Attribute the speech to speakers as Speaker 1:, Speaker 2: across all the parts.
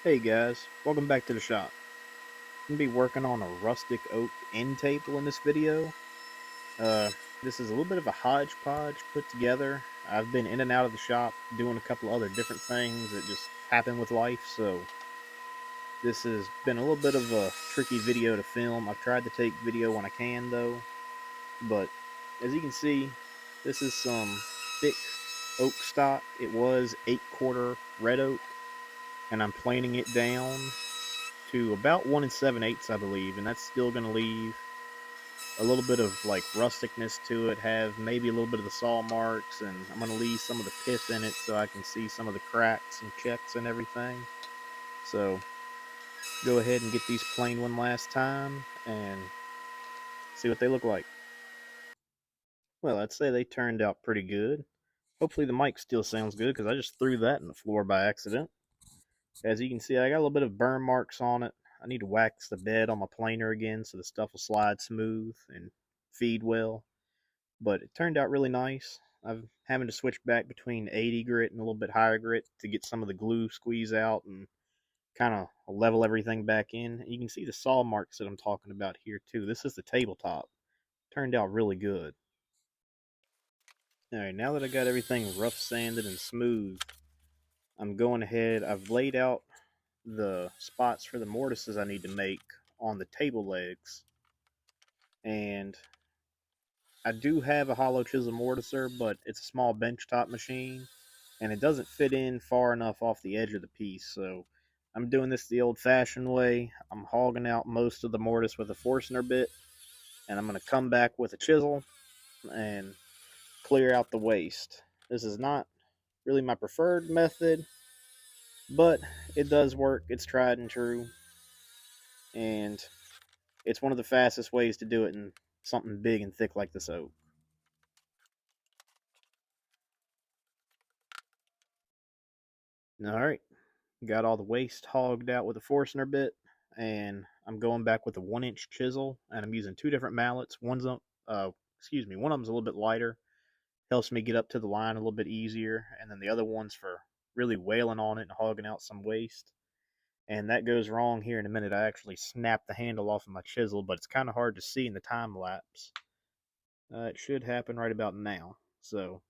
Speaker 1: Hey guys, welcome back to the shop. I'm going to be working on a Rustic Oak End Table in this video. Uh, this is a little bit of a hodgepodge put together. I've been in and out of the shop doing a couple other different things that just happen with life, so this has been a little bit of a tricky video to film. I've tried to take video when I can though, but as you can see, this is some thick oak stock. It was 8/4 red oak, and I'm planing it down to about 1 and 7/8, I believe, and that's still going to leave a little bit of like rusticness to it, have maybe a little bit of the saw marks, and I'm going to leave some of the pith in it so I can see some of the cracks and checks and everything. So go ahead and get these planed one last time and see what they look like. Well, I'd say they turned out pretty good. Hopefully the mic still sounds good because I just threw that in the floor by accident. As you can see, I got a little bit of burn marks on it. I need to wax the bed on my planer again so the stuff will slide smooth and feed well. But it turned out really nice. I'm having to switch back between 80 grit and a little bit higher grit to get some of the glue squeeze out and kind of level everything back in. You can see the saw marks that I'm talking about here too. This is the tabletop. Turned out really good. Alright, now that I got everything rough sanded and smooth, I'm going ahead. I've laid out the spots for the mortises I need to make on the table legs. And I do have a hollow chisel mortiser, but it's a small benchtop machine, and it doesn't fit in far enough off the edge of the piece. So I'm doing this the old-fashioned way. I'm hogging out most of the mortise with a Forstner bit, and I'm going to come back with a chisel and clear out the waste. This is not really my preferred method, but it does work. It's tried and true, and it's one of the fastest ways to do it in something big and thick like this oak. Alright, got all the waste hogged out with a Forstner bit, and I'm going back with a 1-inch chisel, and I'm using two different mallets. One of them's a little bit lighter, helps me get up to the line a little bit easier, and then the other one's for really wailing on it and hogging out some waste. And that goes wrong here in a minute. I actually snapped the handle off of my chisel, but it's kind of hard to see in the time lapse. It should happen right about now. So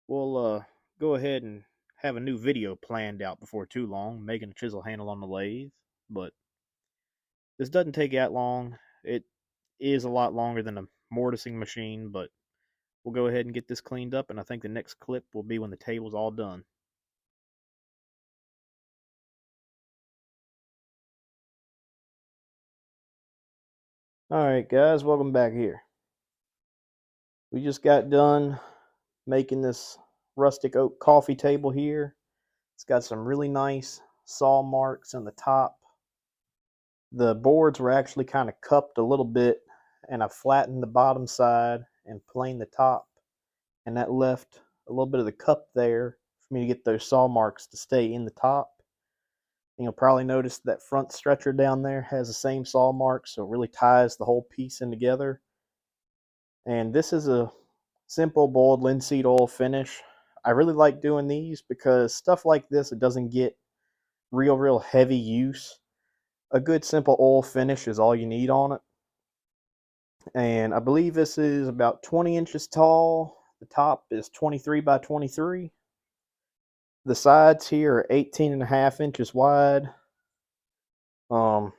Speaker 1: we'll go ahead and have a new video planned out before too long, making a chisel handle on the lathe. But this doesn't take that long. It is a lot longer than a mortising machine, but we'll go ahead and get this cleaned up, and I think the next clip will be when the table's all done. Alright guys, welcome back here. We just got done making this rustic oak coffee table here. It's got some really nice saw marks on the top. The boards were actually kind of cupped a little bit, and I flattened the bottom side and planed the top, and that left a little bit of the cup there for me to get those saw marks to stay in the top. And you'll probably notice that front stretcher down there has the same saw marks, so it really ties the whole piece in together. And this is a simple boiled linseed oil finish. I really like doing these because stuff like this, it doesn't get real heavy use. A good simple oil finish is all you need on it. And I believe this is about 20 inches tall. The top is 23 by 23. The sides here are 18 and a half inches wide. Um,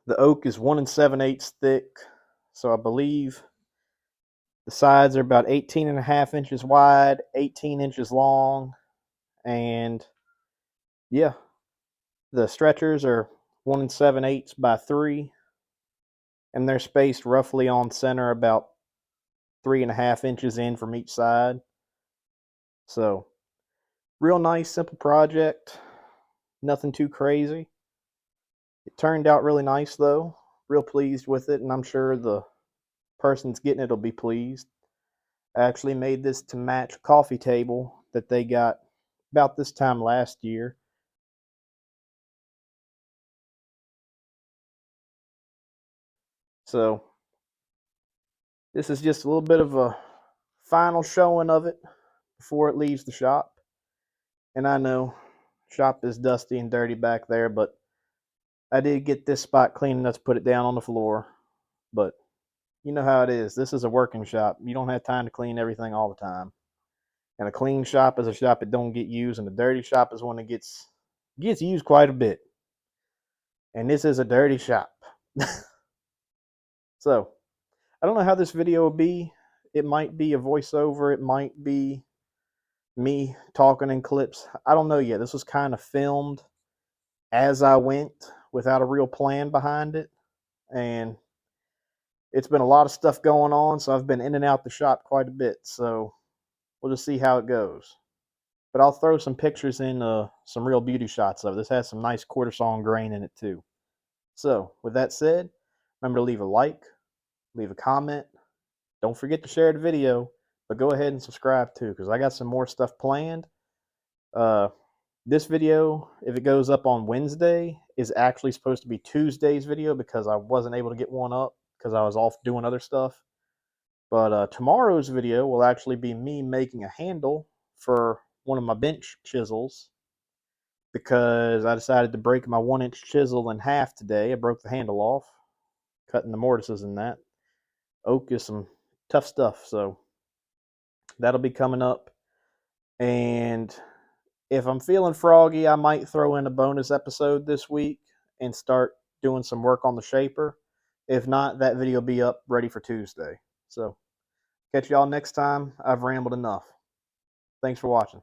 Speaker 1: the oak is 1 and 7/8 thick, so I believe the sides are about 18 and a half inches wide, 18 inches long, and yeah, the stretchers are 1 and 7/8 by 3, and they're spaced roughly on center about 3.5 inches in from each side. So, real nice, simple project. Nothing too crazy. It turned out really nice though. Real pleased with it, and I'm sure the person's getting it will be pleased. I actually made this to match a coffee table that they got about this time last year. So this is just a little bit of a final showing of it before it leaves the shop. And I know, Shop is dusty and dirty back there, but I did get this spot clean enough to put it down on the floor. But you know how it is. This is a working shop. You don't have time to clean everything all the time. And a clean shop is a shop that don't get used, and a dirty shop is one that gets used quite a bit. And this is a dirty shop. So I don't know how this video will be. It might be a voiceover. It might be me talking in clips. I don't know yet. This was kind of filmed as I went without a real plan behind it. And it's been a lot of stuff going on, so I've been in and out the shop quite a bit. So we'll just see how it goes. But I'll throw some pictures in some real beauty shots of it. This has some nice quarter sawn grain in it too. So with that said, remember to leave a like, leave a comment. Don't forget to share the video, but go ahead and subscribe too, because I got some more stuff planned. This video, if it goes up on Wednesday, is actually supposed to be Tuesday's video because I wasn't able to get one up because I was off doing other stuff. But tomorrow's video will actually be me making a handle for one of my bench chisels because I decided to break my 1-inch chisel in half today. I broke the handle off, cutting the mortises in that. Oak is some tough stuff, so that'll be coming up. And if I'm feeling froggy, I might throw in a bonus episode this week and start doing some work on the shaper. If not, that video will be up ready for Tuesday. So catch y'all next time. I've rambled enough. Thanks for watching.